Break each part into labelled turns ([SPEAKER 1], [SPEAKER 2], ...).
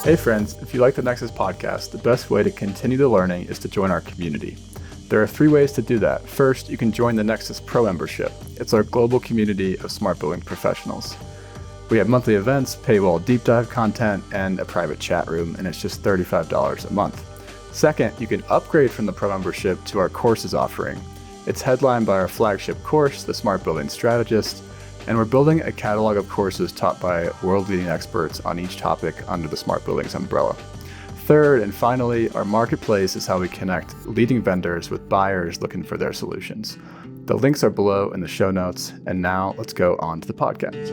[SPEAKER 1] Hey friends, if you like the Nexus Podcast, the best way to continue the learning is to join our community. There are 3 ways to do that. First, you can join the Nexus Pro membership. It's our global community of smart building professionals. We have monthly events, paywall deep dive content, and a private chat room, and it's just $35 a month. Second, you can upgrade from the Pro membership to our courses offering. It's headlined by our flagship course, The Smart Building Strategist, and we're building a catalog of courses taught by world-leading experts on each topic under the Smart Buildings umbrella. Third, and finally, our marketplace is how we connect leading vendors with buyers looking for their solutions. The links are below in the show notes, and now let's go on to the podcast.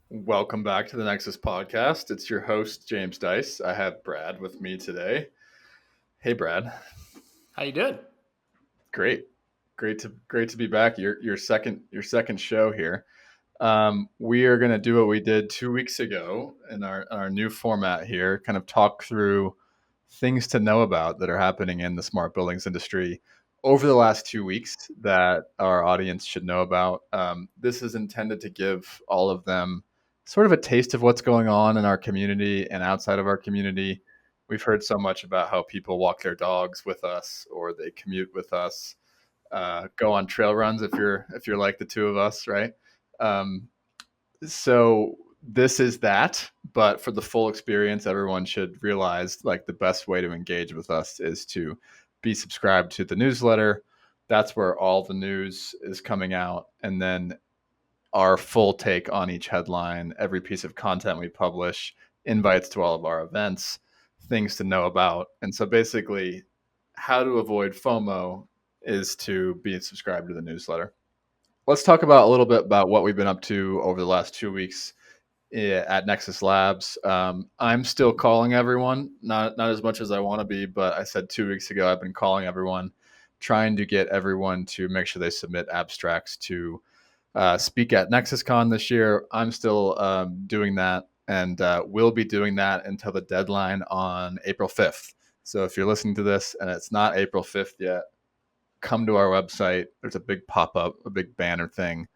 [SPEAKER 1] Welcome back to the Nexus Podcast. It's your host, James Dice. I have Brad with me today. Hey, Brad.
[SPEAKER 2] How you doing?
[SPEAKER 1] Great to be back. Your second show here. We are going to do what we did 2 weeks ago in our new format here, kind of talk through things to know about that are happening in the smart buildings industry over the last 2 weeks that our audience should know about. This is intended to give all of them sort of a taste of what's going on in our community and outside of our community. We've heard so much about how people walk their dogs with us, or they commute with us, go on trail runs if you're like the two of us, right? So this is that, but for the full experience, everyone should realize like the best way to engage with us is to be subscribed to the newsletter. That's where all the news is coming out, and then our full take on each headline, every piece of content we publish, invites to all of our events, things to know about. And so basically how to avoid FOMO is to be subscribed to the newsletter. Let's talk about a little bit about what we've been up to over the last 2 weeks at Nexus Labs. I'm still calling everyone, not as much as I want to be, but I said 2 weeks ago, I've been calling everyone, trying to get everyone to make sure they submit abstracts to speak at NexusCon this year. I'm still doing that, and we'll be doing that until the deadline on April 5th. So if you're listening to this and it's not April 5th yet, come to our website. There's a big pop-up, a big banner thing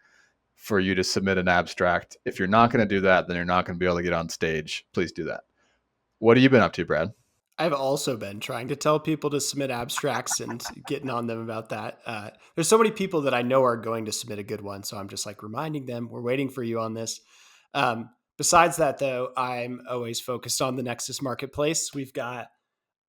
[SPEAKER 1] for you to submit an abstract. If you're not going to do that, then you're not going to be able to get on stage. Please do that. What have you been up to, Brad?
[SPEAKER 2] I've also been trying to tell people to submit abstracts and getting on them about that. There's so many people that I know are going to submit a good one, so I'm just like reminding them, we're waiting for you on this. Besides that, though, I'm always focused on the Nexus Marketplace. We've got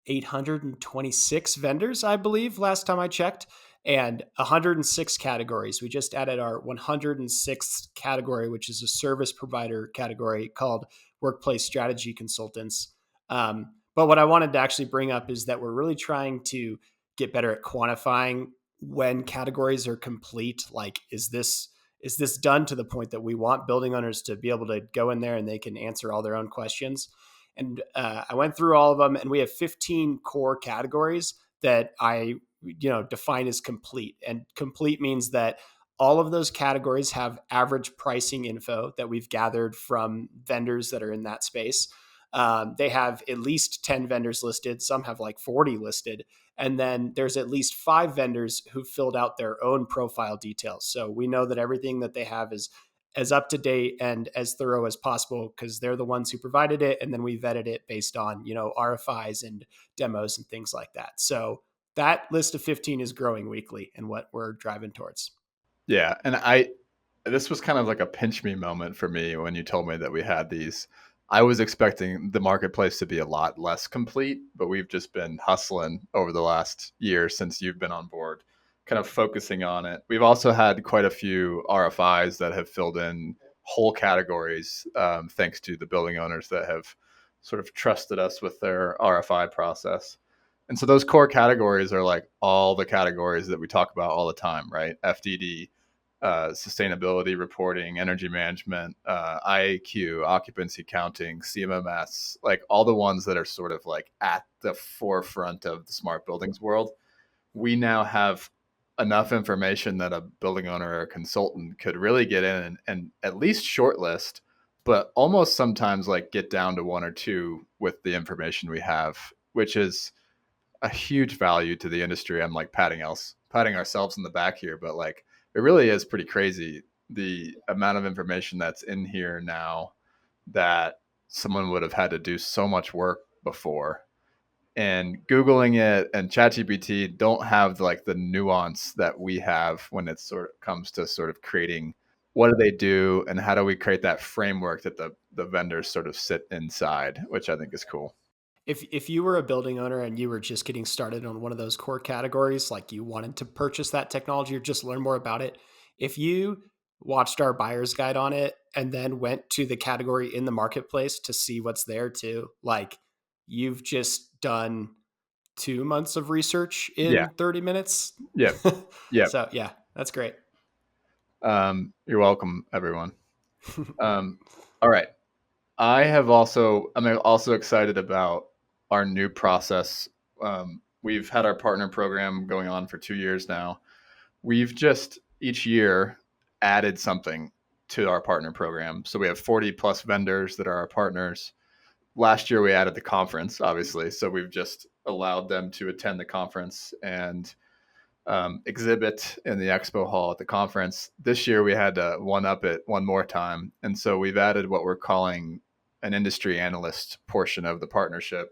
[SPEAKER 2] 826 vendors, I believe, last time I checked, and 106 categories. We just added our 106th category, which is a service provider category called Workplace Strategy Consultants. But what I wanted to actually bring up is that we're really trying to get better at quantifying when categories are complete. Like, is this done to the point that we want building owners to be able to go in there and they can answer all their own questions? And I went through all of them, and we have 15 core categories that I define as complete. And complete means that all of those categories have average pricing info that we've gathered from vendors that are in that space. They have at least 10 vendors listed. Some have like 40 listed. And then there's at least 5 vendors who filled out their own profile details. So we know that everything that they have is as up to date and as thorough as possible because they're the ones who provided it. And then we vetted it based on, RFIs and demos and things like that. So that list of 15 is growing weekly and what we're driving towards.
[SPEAKER 1] Yeah. And this was kind of like a pinch me moment for me when you told me that we had these. I was expecting the marketplace to be a lot less complete, but we've just been hustling over the last year since you've been on board, kind of focusing on it. We've also had quite a few RFIs that have filled in whole categories, thanks to the building owners that have sort of trusted us with their RFI process. And so those core categories are like all the categories that we talk about all the time, right? FDD, sustainability reporting, energy management, IAQ, occupancy counting, CMMS, like all the ones that are sort of like at the forefront of the smart buildings world. We now have enough information that a building owner or a consultant could really get in and at least shortlist, but almost sometimes like get down to 1 or 2 with the information we have, which is a huge value to the industry. I'm like patting ourselves in the back here, but like it really is pretty crazy the amount of information that's in here now that someone would have had to do so much work before. And Googling it and ChatGPT don't have like the nuance that we have when it sort of comes to sort of creating what do they do and how do we create that framework that the vendors sort of sit inside, which I think is cool.
[SPEAKER 2] If you were a building owner and you were just getting started on one of those core categories, like you wanted to purchase that technology or just learn more about it, if you watched our buyer's guide on it and then went to the category in the marketplace to see what's there too, like you've just done 2 months of research
[SPEAKER 1] Yeah.
[SPEAKER 2] in 30 minutes.
[SPEAKER 1] Yep. Yep.
[SPEAKER 2] So yeah, that's great.
[SPEAKER 1] You're welcome, everyone. All right. I'm also excited about our new process. We've had our partner program going on for 2 years now. We've just each year added something to our partner program. So we have 40 plus vendors that are our partners. Last year we added the conference, obviously. So we've just allowed them to attend the conference and exhibit in the expo hall at the conference. This year we had to one up it one more time. And so we've added what we're calling an industry analyst portion of the partnership.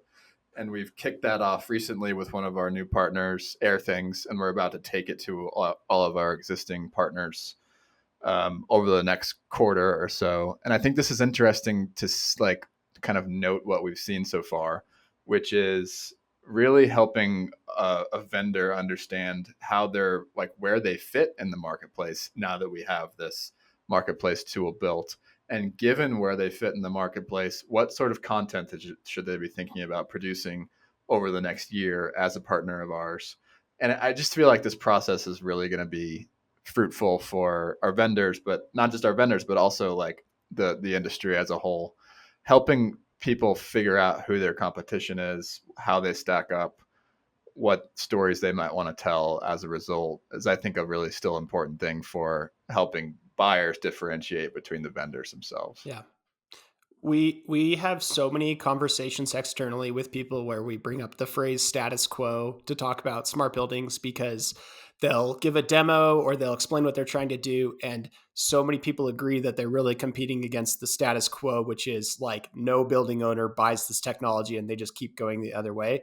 [SPEAKER 1] And we've kicked that off recently with one of our new partners, Air Things, and we're about to take it to all of our existing partners over the next quarter or so. And I think this is interesting to like kind of note what we've seen so far, which is really helping a vendor understand how they're like where they fit in the marketplace now that we have this marketplace tool built. And given where they fit in the marketplace, what sort of content should they be thinking about producing over the next year as a partner of ours? And I just feel like this process is really going to be fruitful for our vendors, but not just our vendors, but also like the industry as a whole, helping people figure out who their competition is, how they stack up, what stories they might want to tell as a result is, I think, a really still important thing for helping buyers differentiate between the vendors themselves.
[SPEAKER 2] Yeah. We have so many conversations externally with people where we bring up the phrase status quo to talk about smart buildings because they'll give a demo or they'll explain what they're trying to do, and so many people agree that they're really competing against the status quo, which is like no building owner buys this technology and they just keep going the other way.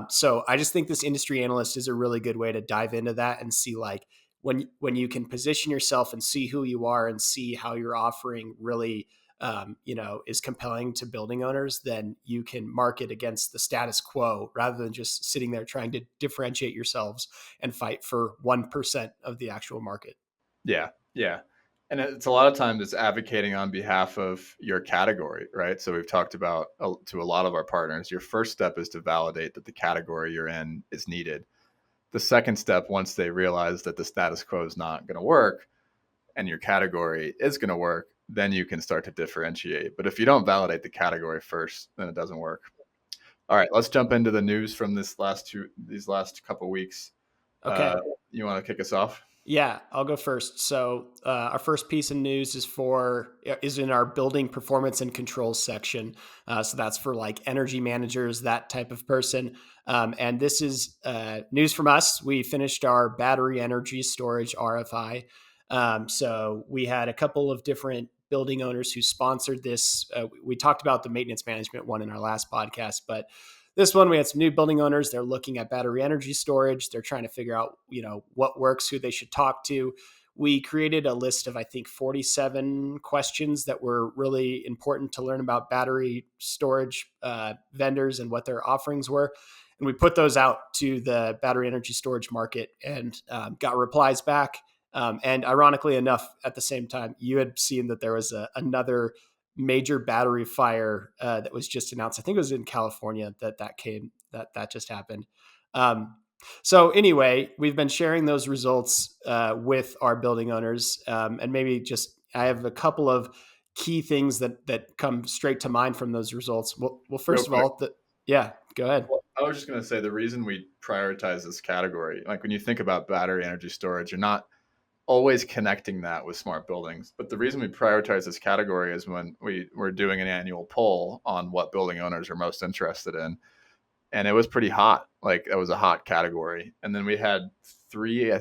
[SPEAKER 2] So I just think this industry analyst is a really good way to dive into that and see like when you can position yourself and see who you are and see how your offering really is compelling to building owners, then you can market against the status quo rather than just sitting there trying to differentiate yourselves and fight for 1% of the actual market.
[SPEAKER 1] Yeah. Yeah. And it's a lot of times it's advocating on behalf of your category, right? So we've talked about to a lot of our partners, your first step is to validate that the category you're in is needed. The second step, once they realize that the status quo is not going to work and your category is going to work, then you can start to differentiate. But if you don't validate the category first, then it doesn't work. All right, let's jump into the news from these last couple weeks.
[SPEAKER 2] Okay.
[SPEAKER 1] You want to kick us off?
[SPEAKER 2] Yeah, I'll go first. So our first piece of news is in our building performance and controls section. So that's for like energy managers, that type of person. And this is news from us. We finished our battery energy storage RFI. So we had a couple of different building owners who sponsored this. We talked about the maintenance management one in our last podcast, but this one, we had some new building owners. They're looking at battery energy storage. They're trying to figure out, what works, who they should talk to. We created a list of, I think, 47 questions that were really important to learn about battery storage vendors and what their offerings were. And we put those out to the battery energy storage market and got replies back. And ironically enough, at the same time, you had seen that there was another major battery fire that was just announced. I think it was in California that just happened. So anyway, we've been sharing those results with our building owners, and maybe just I have a couple of key things that come straight to mind from those results. Well, first of all, yeah, go ahead.
[SPEAKER 1] Well, I was just going to say the reason we prioritize this category, like when you think about battery energy storage, you're not always connecting that with smart buildings. But the reason we prioritize this category is when we're doing an annual poll on what building owners are most interested in. And it was pretty hot. Like it was a hot category. And then we had three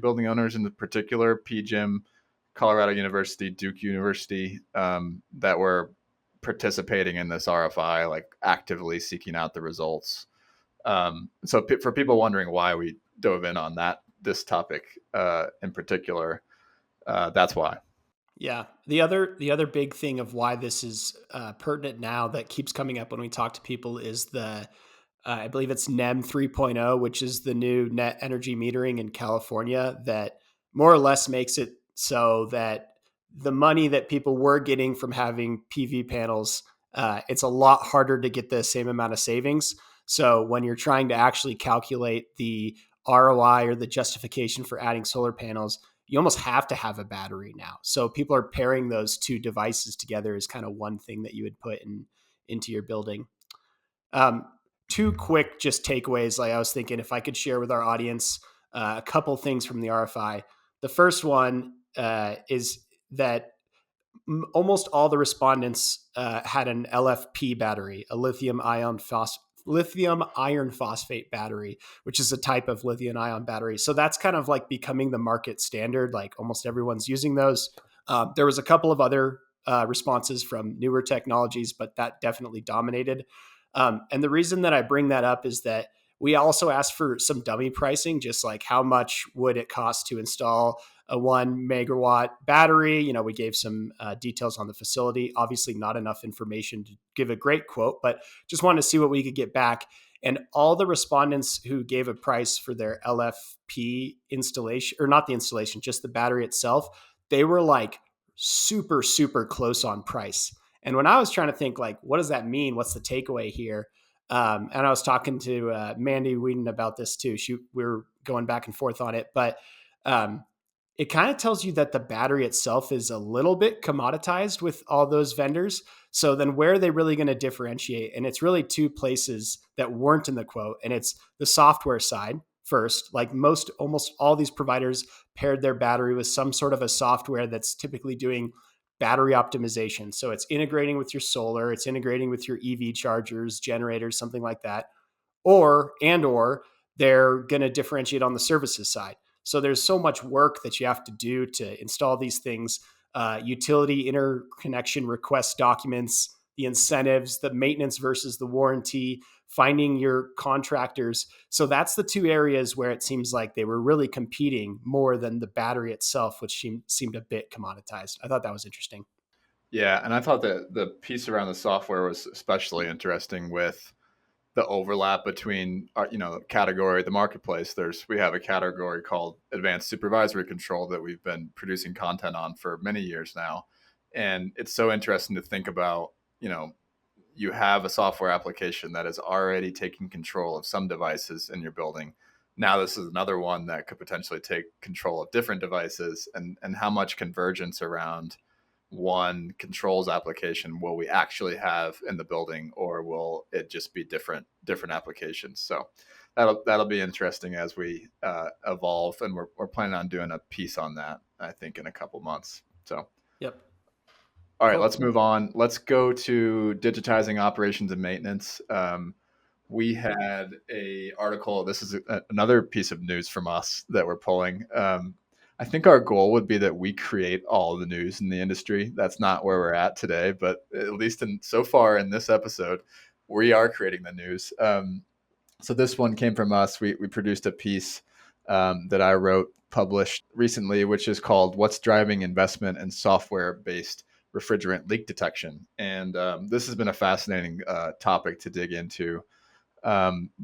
[SPEAKER 1] building owners in particular, PGIM, Colorado University, Duke University, that were participating in this RFI, like actively seeking out the results. So for people wondering why we dove in on this topic in particular, that's why.
[SPEAKER 2] Yeah. The other big thing of why this is pertinent now that keeps coming up when we talk to people is the I believe it's NEM 3.0, which is the new net energy metering in California that more or less makes it so that the money that people were getting from having PV panels, it's a lot harder to get the same amount of savings. So when you're trying to actually calculate the ROI or the justification for adding solar panels, you almost have to have a battery now. So people are pairing those two devices together as kind of one thing that you would put into your building. Um, Two quick just takeaways. Like I was thinking, if I could share with our audience a couple things from the RFI. The first one is that almost all the respondents had an LFP battery, a lithium iron phosphate battery, which is a type of lithium ion battery. So that's kind of like becoming the market standard. Like almost everyone's using those. There was a couple of other responses from newer technologies, but that definitely dominated. And the reason that I bring that up is that we also asked for some dummy pricing, just like how much would it cost to install a 1 megawatt battery. We gave some details on the facility. Obviously, not enough information to give a great quote, but just wanted to see what we could get back. And all the respondents who gave a price for their LFP installation, or not the installation, just the battery itself, they were like super, super close on price. And when I was trying to think, like, what does that mean? What's the takeaway here? And I was talking to Mandy Whedon about this too. We were going back and forth on it, but um, it kind of tells you that the battery itself is a little bit commoditized with all those vendors. So then where are they really going to differentiate? And it's really two places that weren't in the quote. And it's the software side first. Like almost all these providers paired their battery with some sort of a software that's typically doing battery optimization. So it's integrating with your solar, it's integrating with your EV chargers, generators, something like that. Or they're going to differentiate on the services side. So there's so much work that you have to do to install these things, utility interconnection request documents, the incentives, the maintenance versus the warranty, finding your contractors. So that's the two areas where it seems like they were really competing more than the battery itself, which seemed a bit commoditized. I thought that was interesting.
[SPEAKER 1] Yeah, and I thought that the piece around the software was especially interesting with the overlap between category, the marketplace. We have a category called advanced supervisory control that we've been producing content on for many years now, and it's so interesting to think about. You have a software application that is already taking control of some devices in your building. Now this is another one that could potentially take control of different devices, and how much convergence around one controls application will we actually have in the building, or will it just be different applications? So that'll be interesting as we evolve, and we're planning on doing a piece on that, I think, in a couple months. So
[SPEAKER 2] Yep.
[SPEAKER 1] all right, let's
[SPEAKER 2] Cool.
[SPEAKER 1] move on. Let's go to digitizing operations and maintenance. We had a article. This is another piece of news from us that we're pulling. I think our goal would be that we create all the news in the industry. That's not where we're at today, but at least so far in this episode, we are creating the news. So this one came from us. We produced a piece that I wrote, published recently, which is called "What's Driving Investment in Software-Based Refrigerant Leak Detection." And this has been a fascinating topic to dig into.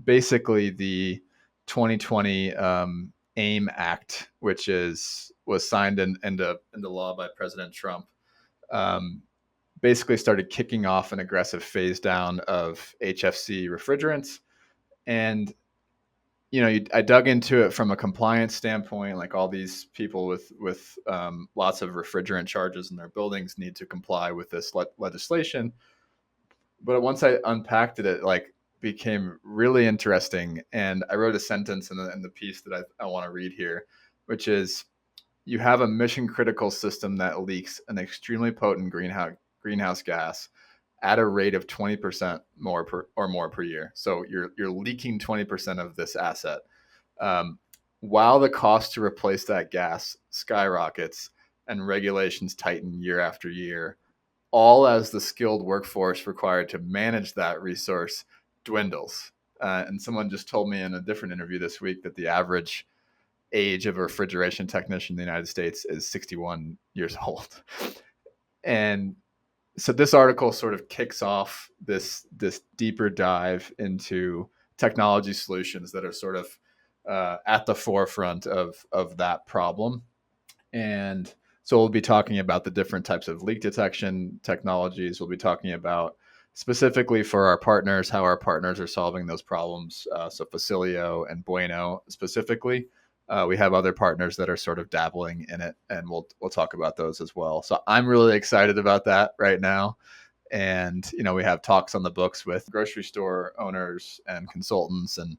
[SPEAKER 1] Basically, the 2020 AIM Act, which was signed into law by President Trump, basically started kicking off an aggressive phase down of HFC refrigerants. And I dug into it from a compliance standpoint. Like, all these people with lots of refrigerant charges in their buildings need to comply with this legislation. But once I unpacked it, it like became really interesting. And I wrote a sentence in the piece that I want to read here, which is: you have a mission critical system that leaks an extremely potent greenhouse gas at a rate of 20% more per year. So you're leaking 20% of this asset, while the cost to replace that gas skyrockets, and regulations tighten year after year, all as the skilled workforce required to manage that resource dwindles. And someone just told me in a different interview this week that the average age of a refrigeration technician in the United States is 61 years old. And so this article sort of kicks off this deeper dive into technology solutions that are sort of at the forefront of that problem. And so we'll be talking about the different types of leak detection technologies. We'll be talking about specifically for our partners, how our partners are solving those problems. So Facilio and Bueno specifically. We have other partners that are sort of dabbling in it, and we'll talk about those as well. So I'm really excited about that right now. And we have talks on the books with grocery store owners and consultants, and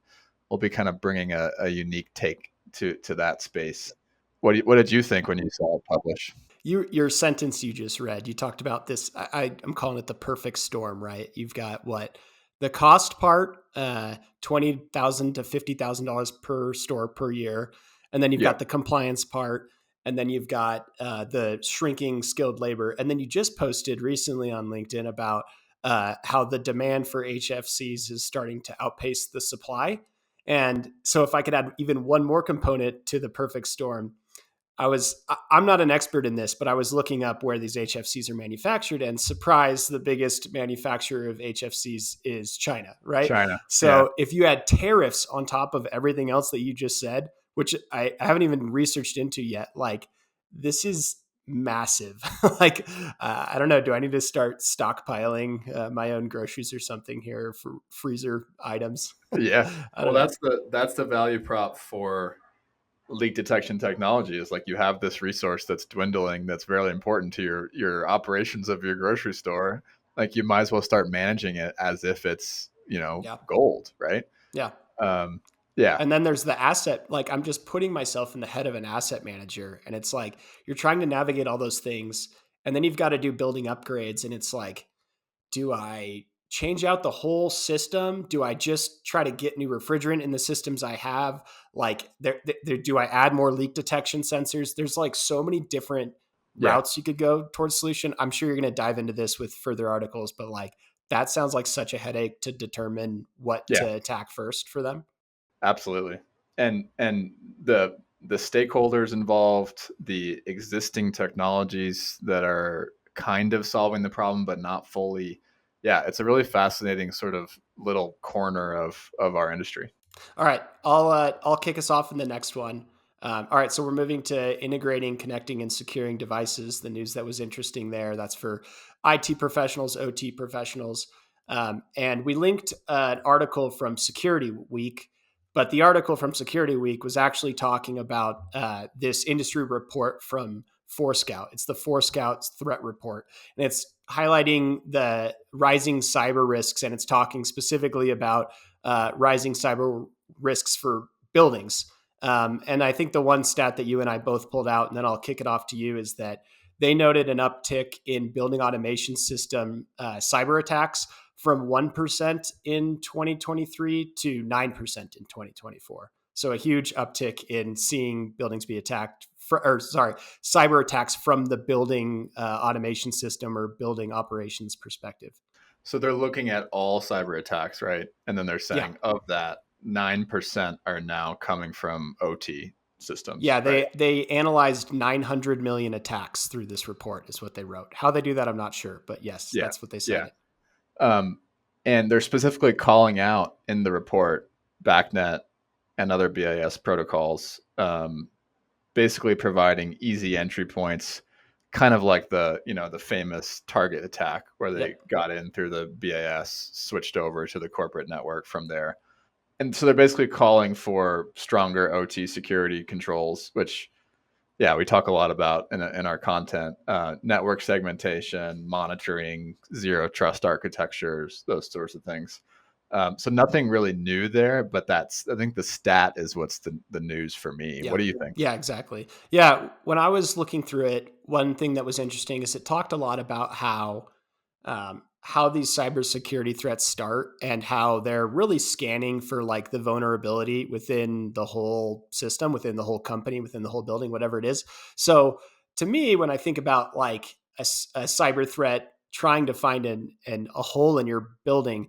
[SPEAKER 1] we'll be kind of bringing a unique take to that space. What did you think when you saw it published?
[SPEAKER 2] Your sentence you just read, you talked about this. I'm calling it the perfect storm, right? You've got what the cost part, $20,000 to $50,000 per store per year, and then you've got
[SPEAKER 1] Yep.
[SPEAKER 2] the compliance part, and then you've got the shrinking skilled labor, and then you just posted recently on LinkedIn about how the demand for HFCs is starting to outpace the supply. And so, if I could add even one more component to the perfect storm, I'm not an expert in this, but I was looking up where these HFCs are manufactured, and surprise, the biggest manufacturer of HFCs is China, right?
[SPEAKER 1] China. Yeah.
[SPEAKER 2] So if you add tariffs on top of everything else that you just said, which I haven't even researched into yet, like this is massive. Like, I don't know, do I need to start stockpiling my own groceries or something here for freezer items?
[SPEAKER 1] Yeah.
[SPEAKER 2] I
[SPEAKER 1] Well,
[SPEAKER 2] don't know.
[SPEAKER 1] that's the value prop for leak detection technology, is like you have this resource that's dwindling, that's very important to your operations of your grocery store. Like you might as well start managing it as if it's
[SPEAKER 2] Yeah.
[SPEAKER 1] gold, right?
[SPEAKER 2] Yeah.
[SPEAKER 1] um yeah.
[SPEAKER 2] And then there's the asset. Like I'm just putting myself in the head of an asset manager. And it's like you're trying to navigate all those things. And then you've got to do building upgrades. And it's like, do I change out the whole system? Do I just try to get new refrigerant in the systems I have? Like, do I add more leak detection sensors? There's like so many different
[SPEAKER 1] Yeah.
[SPEAKER 2] routes you could go towards solution. I'm sure you're going to dive into this with further articles, but like that sounds like such a headache to determine what
[SPEAKER 1] Yeah,
[SPEAKER 2] to attack first for them.
[SPEAKER 1] absolutely. And the stakeholders involved, the existing technologies that are kind of solving the problem but not fully. Yeah, it's a really fascinating sort of little corner of our industry.
[SPEAKER 2] All right, I'll kick us off in the next one. All right, so we're moving to integrating, connecting, and securing devices. The news that was interesting there. That's for IT professionals, OT professionals, and we linked an article from Security Week. But the article from Security Week was actually talking about this industry report from Forescout. It's the Forescout threat report, and it's highlighting the rising cyber risks, and it's talking specifically about rising cyber risks for buildings. And I think the one stat that you and I both pulled out, and then I'll kick it off to you, is that they noted an uptick in building automation system cyber attacks from 1% in 2023 to 9% in 2024. So a huge uptick in seeing buildings be attacked, cyber attacks from the building automation system or building operations perspective.
[SPEAKER 1] So they're looking at all cyber attacks, right? And then they're
[SPEAKER 2] Yeah.
[SPEAKER 1] saying of that, 9% are now coming from OT systems,
[SPEAKER 2] Yeah,
[SPEAKER 1] right?
[SPEAKER 2] they analyzed 900 million attacks through this report, is what they wrote. How they do that, I'm not sure, but yes,
[SPEAKER 1] Yeah.
[SPEAKER 2] that's what they
[SPEAKER 1] Yeah.
[SPEAKER 2] cited.
[SPEAKER 1] Um, and they're specifically calling out in the report BACnet and other BIS protocols, basically providing easy entry points, kind of like the famous Target attack where they
[SPEAKER 2] Yep.
[SPEAKER 1] got in through the BIS, switched over to the corporate network from there. And so they're basically calling for stronger OT security controls, which, yeah, we talk a lot about in our content. Network segmentation, monitoring, zero trust architectures, those sorts of things. So nothing really new there, but I think the stat is what's the news for me.
[SPEAKER 2] Yeah.
[SPEAKER 1] What do you think?
[SPEAKER 2] Yeah, exactly. Yeah, when I was looking through it, one thing that was interesting is it talked a lot about how these cybersecurity threats start and how they're really scanning for like the vulnerability within the whole system, within the whole company, within the whole building, whatever it is. So to me, when I think about like a cyber threat trying to find a hole in your building,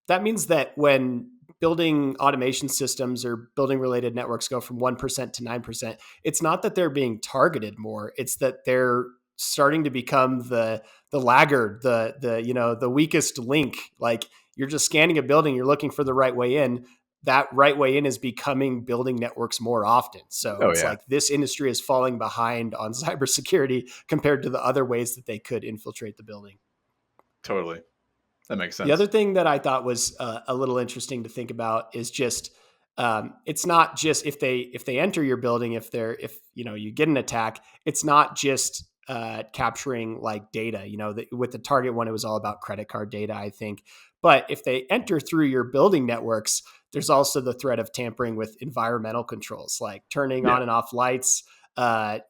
[SPEAKER 2] that means that when building automation systems or building related networks go from 1% to 9%, it's not that they're being targeted more. It's that they're starting to become the laggard, the weakest link. Like you're just scanning a building, you're looking for the right way in. That right way in is becoming building networks more often. So
[SPEAKER 1] Oh
[SPEAKER 2] it's
[SPEAKER 1] yeah,
[SPEAKER 2] like this industry is falling behind on cybersecurity compared to the other ways that they could infiltrate the building.
[SPEAKER 1] totally. That makes
[SPEAKER 2] The other
[SPEAKER 1] sense.
[SPEAKER 2] thing that I thought was a little interesting to think about is just it's not just if they enter your building, if you get an attack, it's not just capturing like data. With the Target one, it was all about credit card data, I think. But if they enter through your building networks, there's also the threat of tampering with environmental controls, like turning
[SPEAKER 1] Yeah.
[SPEAKER 2] on and off lights,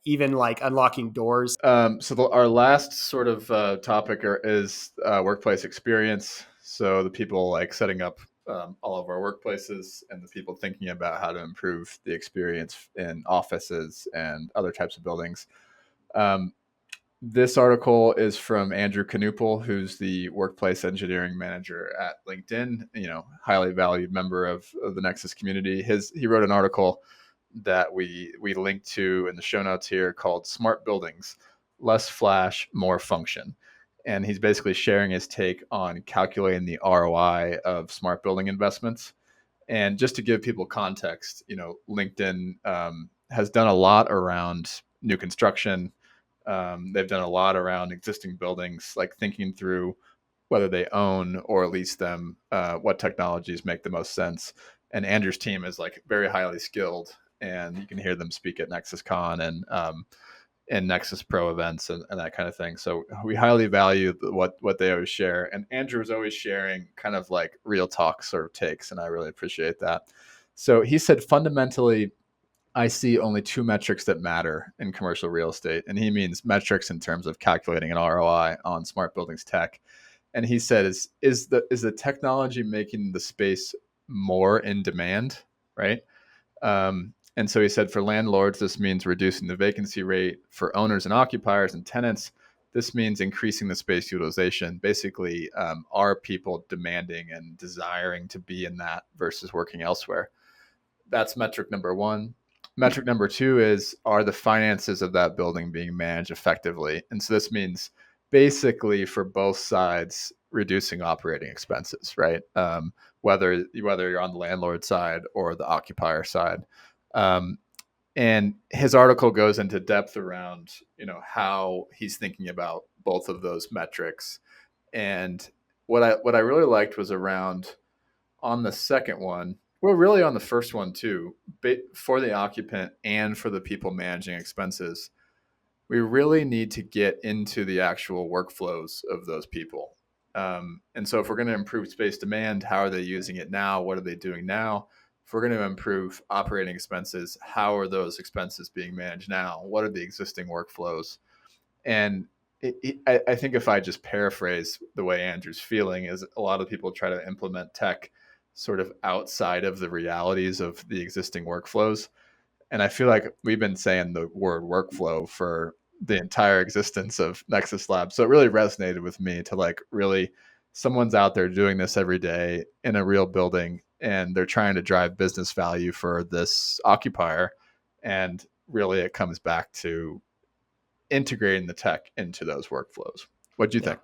[SPEAKER 2] even like unlocking doors.
[SPEAKER 1] Our last sort of topic is workplace experience. So the people like setting up all of our workplaces and the people thinking about how to improve the experience in offices and other types of buildings. Um, this article is from Andrew Knupel, who's the workplace engineering manager at LinkedIn. Highly valued member of the Nexus community. He wrote an article that we link to in the show notes here called "Smart Buildings: Less Flash, More Function." And he's basically sharing his take on calculating the ROI of smart building investments. And just to give people context, LinkedIn has done a lot around new construction. They've done a lot around existing buildings, like thinking through whether they own or lease them, what technologies make the most sense. And Andrew's team is like very highly skilled, and you can hear them speak at NexusCon and Nexus Pro events and that kind of thing. So we highly value what they always share. And Andrew's always sharing kind of like real talk sort of takes, and I really appreciate that. So he said fundamentally, I see only two metrics that matter in commercial real estate. And he means metrics in terms of calculating an ROI on smart buildings tech. And he said, is the technology making the space more in demand, right? And so he said, for landlords, this means reducing the vacancy rate. For owners and occupiers and tenants, this means increasing the space utilization. Basically, are people demanding and desiring to be in that versus working elsewhere? That's metric number one. Metric number two is, are the finances of that building being managed effectively? And so this means basically for both sides reducing operating expenses, right? Whether you're on the landlord side or the occupier side. Um, and his article goes into depth around how he's thinking about both of those metrics. And what I really liked was around on the second one, well, really on the first one too, for the occupant and for the people managing expenses, we really need to get into the actual workflows of those people. And so if we're going to improve space demand, how are they using it now? What are they doing now? If we're going to improve operating expenses, how are those expenses being managed now? What are the existing workflows? And I think if I just paraphrase the way Andrew's feeling, is a lot of people try to implement tech sort of outside of the realities of the existing workflows. And I feel like we've been saying the word workflow for the entire existence of Nexus Labs. So it really resonated with me to like really someone's out there doing this every day in a real building, and they're trying to drive business value for this occupier. And really it comes back to integrating the tech into those workflows. What do you
[SPEAKER 2] Yeah.
[SPEAKER 1] think?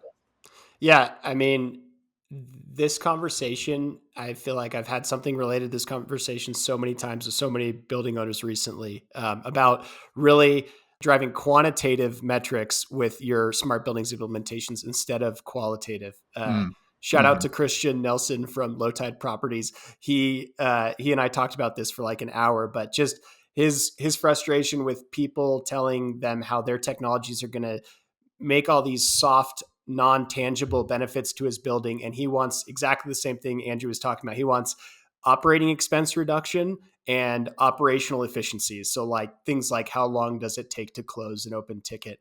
[SPEAKER 2] Yeah, I mean, this conversation, I feel like I've had something related to this conversation so many times with so many building owners recently, about really driving quantitative metrics with your smart buildings implementations instead of qualitative.
[SPEAKER 1] Mm.
[SPEAKER 2] Shout out
[SPEAKER 1] Mm-hmm.
[SPEAKER 2] to Christian Nelson from Low Tide Properties. He and I talked about this for like an hour, but just his frustration with people telling them how their technologies are going to make all these soft, non-tangible benefits to his building. And he wants exactly the same thing Andrew was talking about. He wants operating expense reduction and operational efficiencies. So like things like how long does it take to close an open ticket?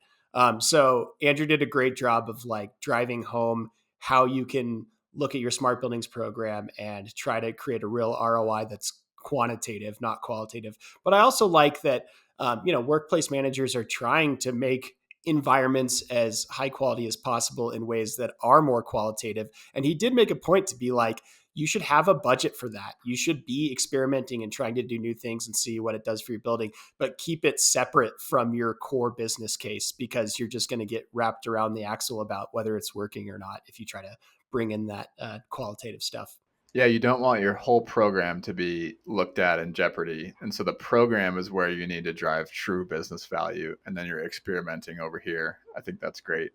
[SPEAKER 2] So Andrew did a great job of like driving home how you can look at your smart buildings program and try to create a real ROI that's quantitative, not qualitative. But I also like that Workplace managers are trying to make environments as high quality as possible in ways that are more qualitative. And he did make a point to be like, you should have a budget for that. You should be experimenting and trying to do new things and see what it does for your building, but keep it separate from your core business case, because you're just going to get wrapped around the axle about whether it's working or not if you try to bring in that qualitative stuff.
[SPEAKER 1] Yeah, you don't want your whole program to be looked at in jeopardy. And so the program is where you need to drive true business value. And then you're experimenting over here. I think that's great.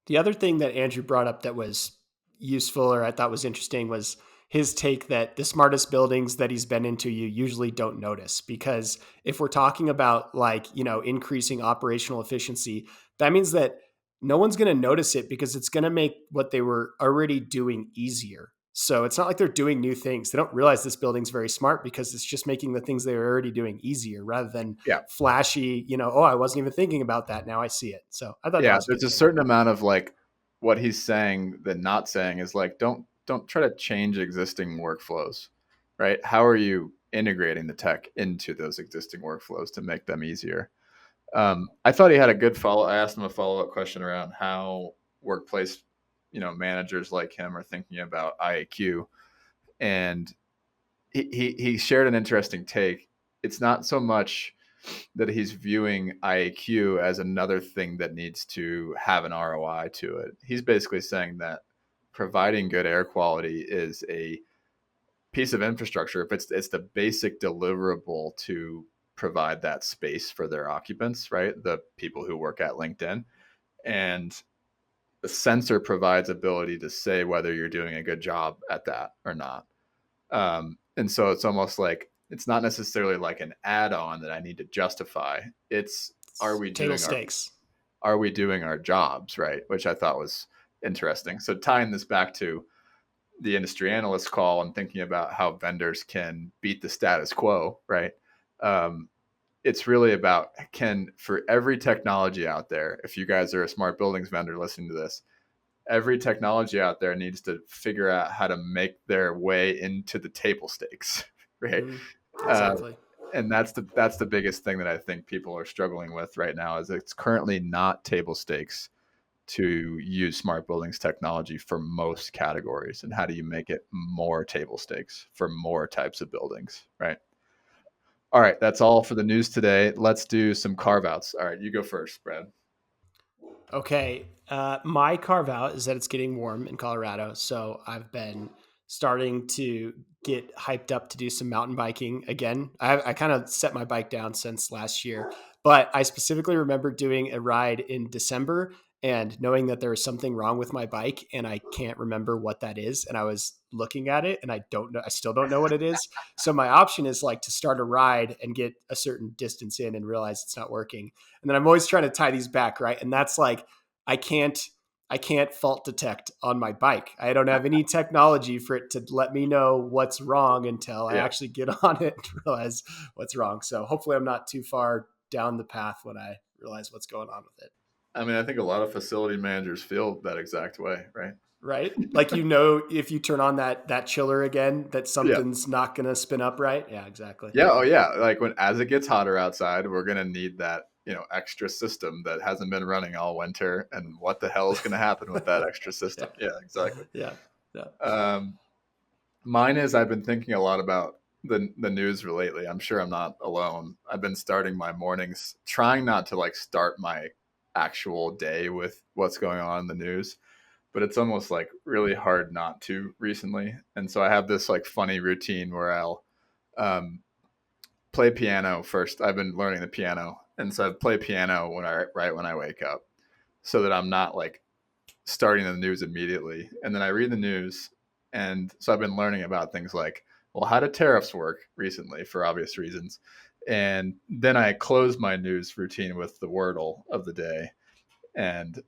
[SPEAKER 2] The other thing that Andrew brought up that was useful or I thought was interesting was his take that the smartest buildings that he's been into you usually don't notice, because if we're talking about increasing operational efficiency, that means that no one's going to notice it because it's going to make what they were already doing easier. So it's not like they're doing new things. They don't realize this building's very smart because it's just making the things they were already doing easier rather than
[SPEAKER 1] Yeah.
[SPEAKER 2] flashy, oh, I wasn't even thinking about that. Now I see it. So I thought that was
[SPEAKER 1] there's a certain amount of like what he's saying that not saying is like, don't try to change existing workflows, right? How are you integrating the tech into those existing workflows to make them easier? I thought he had a good follow. I asked him a follow-up question around how workplace, managers like him are thinking about IAQ, and he shared an interesting take. It's not so much that he's viewing IAQ as another thing that needs to have an ROI to it. He's basically saying that providing good air quality is a piece of infrastructure. If it's the basic deliverable to provide that space for their occupants, right? The people who work at LinkedIn. And the sensor provides ability to say whether you're doing a good job at that or not. And so it's almost like, it's not necessarily like an add-on that I need to justify. It's, are we doing our jobs, right? Which I thought was interesting. So tying this back to the industry analyst call and thinking about how vendors can beat the status quo, right? It's really about, for every technology out there, if you guys are a smart buildings vendor listening to this, every technology out there needs to figure out how to make their way into the table stakes, right?
[SPEAKER 2] Exactly.
[SPEAKER 1] And that's the biggest thing that I think people are struggling with right now, is it's currently not table stakes to use smart buildings technology for most categories. And how do you make it more table stakes for more types of buildings, right? All right, that's all for the news today. Let's do some carve outs. All right, you go first, Brad.
[SPEAKER 2] Okay. My carve out is that it's getting warm in Colorado. So I've been starting to get hyped up to do some mountain biking again. I kind of set my bike down since last year, but I specifically remember doing a ride in December and knowing that there was something wrong with my bike and I can't remember what that is. And I was looking at it and I still don't know what it is. So my option is like to start a ride and get a certain distance in and realize it's not working. And then I'm always trying to tie these back, right? And that's like, I can't fault detect on my bike. I don't have any technology for it to let me know what's wrong until I actually get on it and realize what's wrong. So hopefully I'm not too far down the path when I realize what's going on with it.
[SPEAKER 1] I mean, I think a lot of facility managers feel that exact way, right?
[SPEAKER 2] Right? Like, if you turn on that chiller again, that something's not going to spin up right. Yeah, exactly.
[SPEAKER 1] Yeah. Oh yeah. Like as it gets hotter outside, we're going to need that, extra system that hasn't been running all winter. And what the hell is going to happen with that extra system? Yeah, exactly.
[SPEAKER 2] Yeah.
[SPEAKER 1] Mine is, I've been thinking a lot about the news lately. I'm sure I'm not alone. I've been starting my mornings trying not to like start my actual day with what's going on in the news, but it's almost like really hard not to recently. And so I have this like funny routine where I'll play piano first. I've been learning the piano, and so I play piano right when I wake up, so that I'm not like starting the news immediately. And then I read the news, and so I've been learning about things like, well, how do tariffs work recently for obvious reasons, and then I close my news routine with the Wordle of the day. And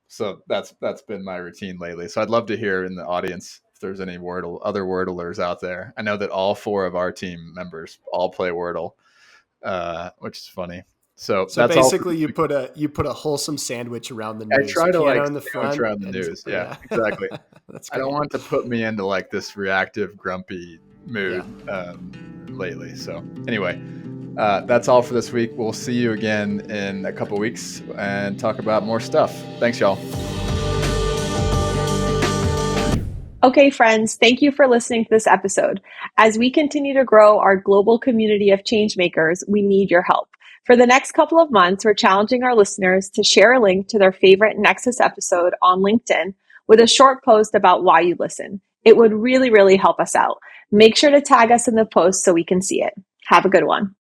[SPEAKER 1] so that's been my routine lately. So I'd love to hear in the audience if there's any other Wordlers out there. I know that all 4 of our team members all play Wordle, which is funny. So that's
[SPEAKER 2] basically you put a wholesome sandwich around the news.
[SPEAKER 1] I try to
[SPEAKER 2] piano in the front
[SPEAKER 1] around the news. Yeah, exactly.
[SPEAKER 2] That's
[SPEAKER 1] great. I don't want to put me into like this reactive, grumpy mood lately. So anyway, That's all for this week. We'll see you again in a couple weeks and talk about more stuff. Thanks, y'all.
[SPEAKER 3] Okay, friends, thank you for listening to this episode. As we continue to grow our global community of changemakers, we need your help. For the next couple of months, we're challenging our listeners to share a link to their favorite Nexus episode on LinkedIn with a short post about why you listen. It would really, really help us out. Make sure to tag us in the post so we can see it. Have a good one.